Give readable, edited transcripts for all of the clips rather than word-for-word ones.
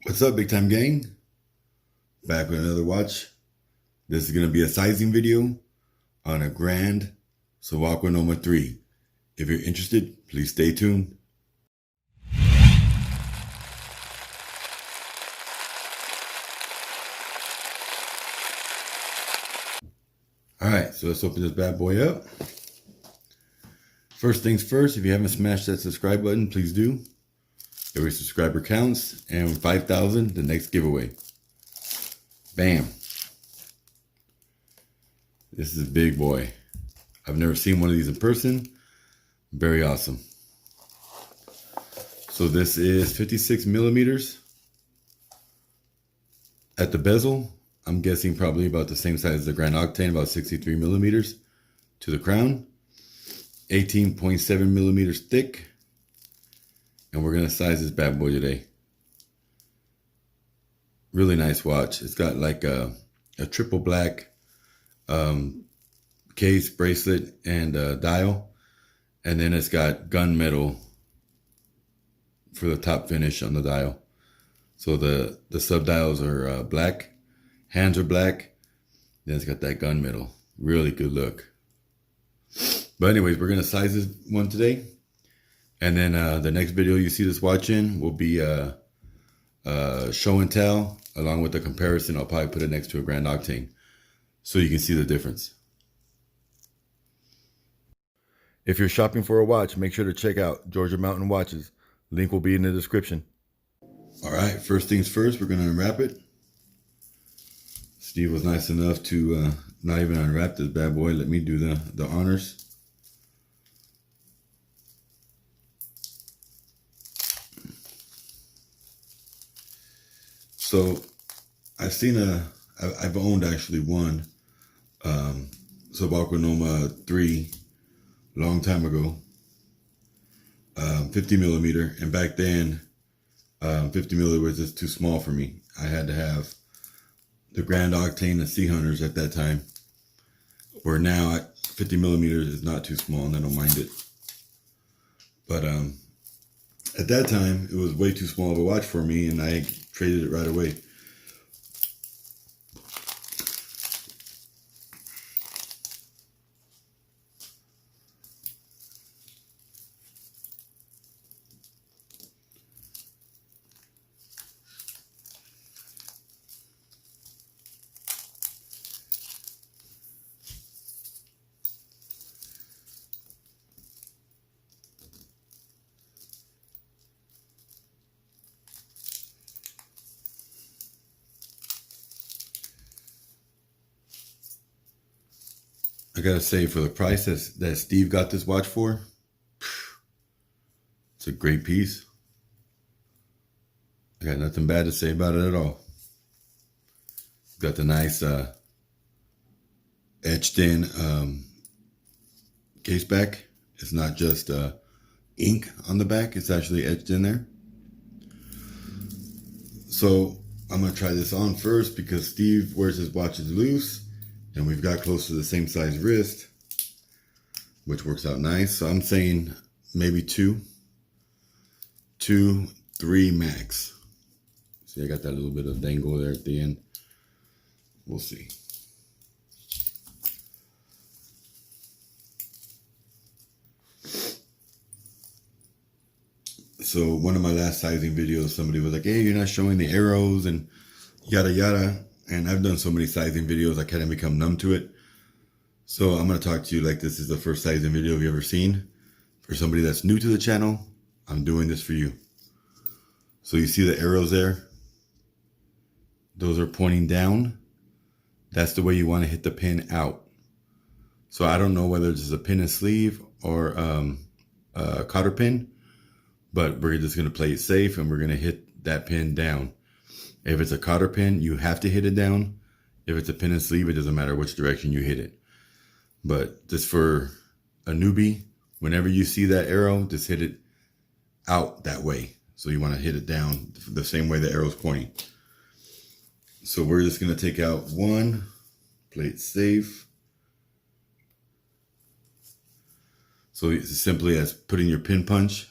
What's up, big time gang? Back with another watch. This is going to be a sizing video on a grand Subaqua Noma 3. If you're interested, please stay tuned. Alright, so let's open this bad boy up. First things first, if you haven't smashed that subscribe button, please do. Every subscriber counts, and 5,000, the next giveaway. Bam. This is a big boy. I've never seen one of these in person. Very awesome. So this is 56 millimeters at the bezel. I'm guessing probably about the same size as the Grand Octane, about 63 millimeters to the crown. 18.7 millimeters thick. And we're going to size this bad boy today. Really nice watch. It's got like a triple black case, bracelet, and dial. And then it's got gunmetal for the top finish on the dial. So the sub dials are black. Hands are black. Then it's got that gunmetal. Really good look. But anyways, we're going to size this one today. And then the next video you see this watch in will be show and tell, along with the comparison. I'll probably put it next to a Grand Octane so you can see the difference. If you're shopping for a watch, make sure to check out Georgia Mountain Watches. Link will be in the description. All right, first things first, we're going to unwrap it. Steve was nice enough to not even unwrap this bad boy. Let me do the honors. So I've owned actually one Subaqua Noma 3 long time ago, 50 millimeter. And back then, 50 millimeter was just too small for me. I had to have the Grand Octane and Sea Hunters at that time, where now 50 millimeters is not too small and I don't mind it. But at that time, it was way too small of a watch for me, and I traded it right away. I gotta say, for the price that Steve got this watch for, it's a great piece. I got nothing bad to say about it at all. Got the nice etched in case back. It's not just ink on the back, it's actually etched in there. So I'm gonna try this on first because Steve wears his watches loose. And we've got close to the same size wrist, which works out nice. So I'm saying maybe 2, 3 max. See, I got that little bit of dangle there at the end. We'll see. So one of my last sizing videos, somebody was like, hey, you're not showing the arrows and yada yada. And I've done so many sizing videos, I kind of become numb to it. So I'm going to talk to you like this is the first sizing video you've ever seen. For somebody that's new to the channel, I'm doing this for you. So you see the arrows there? Those are pointing down. That's the way you want to hit the pin out. So I don't know whether it's a pin and sleeve or a cotter pin, but we're just going to play it safe and we're going to hit that pin down. If it's a cotter pin, you have to hit it down. If it's a pin and sleeve, it doesn't matter which direction you hit it. But just for a newbie, whenever you see that arrow, just hit it out that way. So you want to hit it down the same way the arrow's pointing. So we're just going to take out one, play it safe. So it's as simply as putting your pin punch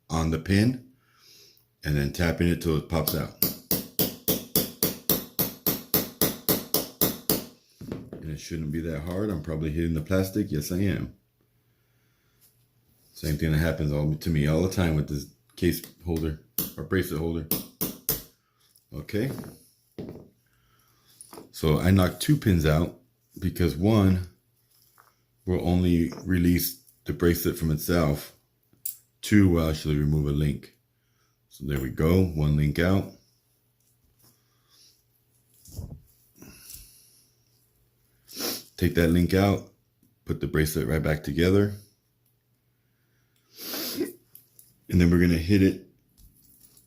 on the pin and then tapping it till it pops out. shouldn't be that hard. I'm probably hitting the plastic. Yes, I am. Same thing that happens to me all the time with this case holder or bracelet holder. Okay. So I knocked 2 pins out because one will only release the bracelet from itself. 2 will actually remove a link. So there we go. 1 link out. Take that link out, put the bracelet right back together. And then we're going to hit it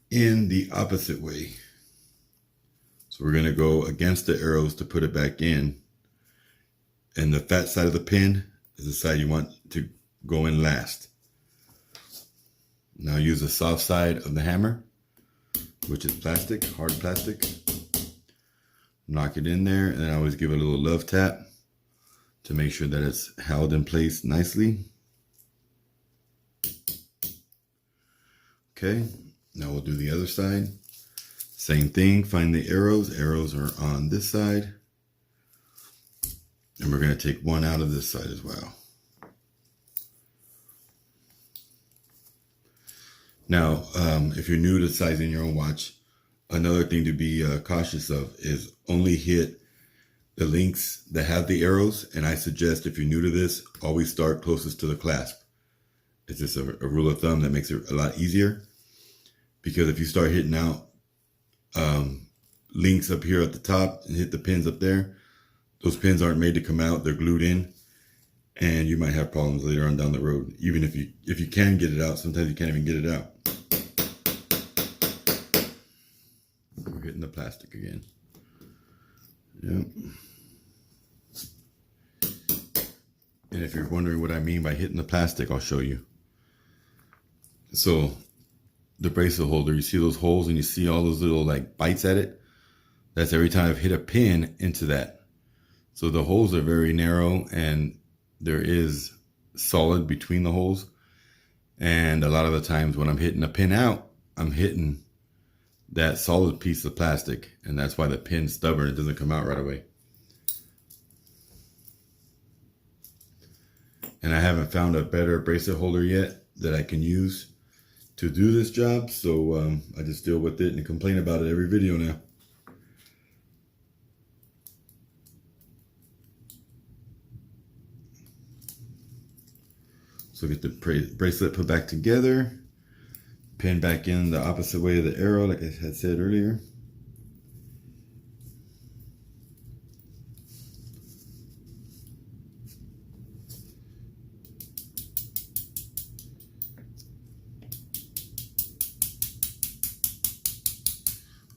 in the opposite way. So we're going to go against the arrows to put it back in. And the fat side of the pin is the side you want to go in last. Now use the soft side of the hammer, which is plastic, hard plastic. Knock it in there, and then I always give it a little love tap to make sure that it's held in place nicely. Okay, now we'll do the other side. Same thing, find the arrows. Arrows are on this side. And we're going to take 1 out of this side as well. Now, if you're new to sizing your own watch, another thing to be cautious of is only hit the links that have the arrows. And I suggest if you're new to this, always start closest to the clasp. It's just a rule of thumb that makes it a lot easier. Because if you start hitting out links up here at the top and hit the pins up there, those pins aren't made to come out. They're glued in. And you might have problems later on down the road. Even if you can get it out, sometimes you can't even get it out. We're hitting the plastic again. Yep. And if you're wondering what I mean by hitting the plastic, I'll show you. So the bracelet holder, you see those holes and you see all those little like bites at it? That's every time I've hit a pin into that. So the holes are very narrow and there is solid between the holes. And a lot of the times when I'm hitting a pin out, I'm hitting that solid piece of plastic. And that's why the pin's stubborn. It doesn't come out right away. And I haven't found a better bracelet holder yet that I can use to do this job. So I just deal with it and complain about it every video now. So get the bracelet put back together, pin back in the opposite way of the arrow, like I had said earlier.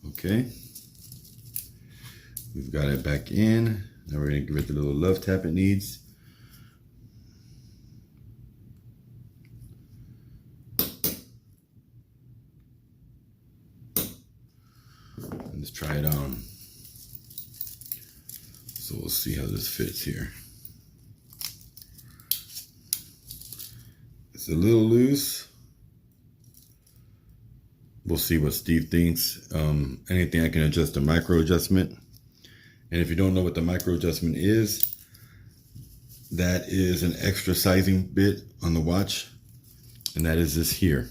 Okay, we've got it back in. Now we're going to give it the little love tap it needs. Let's try it on. So we'll see how this fits here. It's a little loose. We'll see what Steve thinks. Anything I can adjust, a micro adjustment. And if you don't know what the micro adjustment is, that is an extra sizing bit on the watch. And that is this here.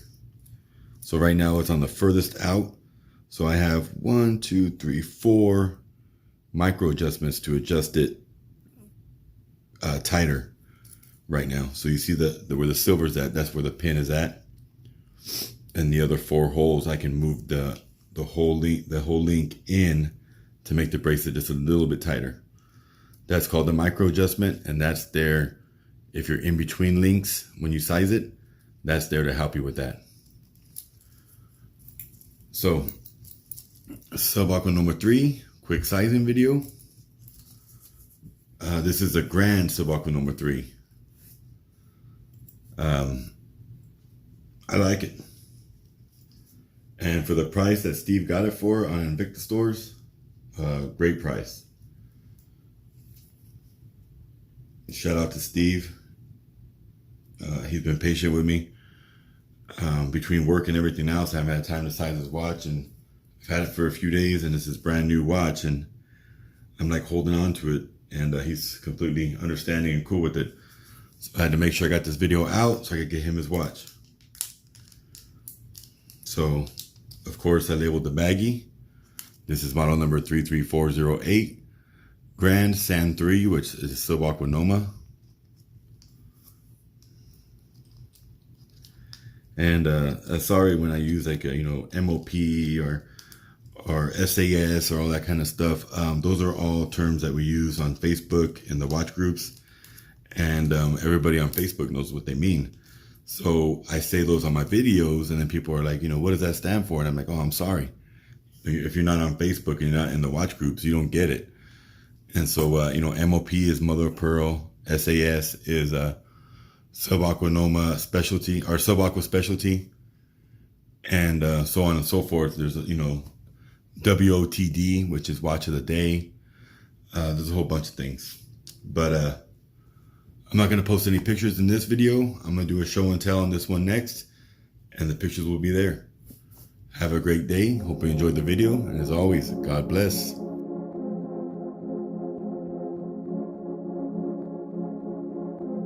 So right now it's on the furthest out. So I have 1, 2, 3, 4 micro adjustments to adjust it tighter right now. So you see where the silver's at, that's where the pin is at. And the other 4 holes, I can move the whole link in to make the bracelet just a little bit tighter. That's called the micro adjustment, and that's there if you're in between links when you size it. That's there to help you with that. So, Subaqua Noma 3, quick sizing video. This is a grand Subaqua Noma 3. I like it. And for the price that Steve got it for on Invicta stores, great price. Shout out to Steve. He's been patient with me. Between work and everything else, I haven't had time to size his watch, and I've had it for a few days, and it's this brand new watch, and I'm like holding on to it, and he's completely understanding and cool with it. So I had to make sure I got this video out so I could get him his watch. So, of course, I labeled the baggie. This is model number 33408, Grand Sand 3, which is Subaqua Noma. And sorry when I use like a, MOP or SAS or all that kind of stuff. Those are all terms that we use on Facebook in the watch groups, and everybody on Facebook knows what they mean. So I say those on my videos, and then people are like, what does that stand for? And I'm like, oh, I'm sorry. If you're not on Facebook and you're not in the watch groups, you don't get it. And so, MOP is Mother of Pearl. SAS is Subaqua Noma specialty, or Subaqua specialty. And so on and so forth. There's, WOTD, which is Watch of the Day. There's a whole bunch of things. But I'm not going to post any pictures in this video. I'm going to do a show and tell on this one next, and the pictures will be there. Have a great day. Hope you enjoyed the video. And as always, God bless.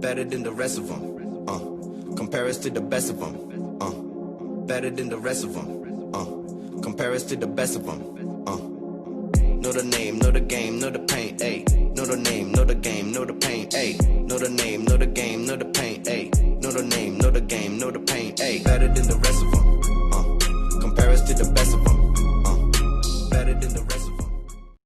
Better than the rest of them. Compare us to the best of them. Better than the rest of them. Compare us to the best of them. Know the name, know the game, know the pain, ayy. Know the name, know the game, know the pain, ayy. Know the name.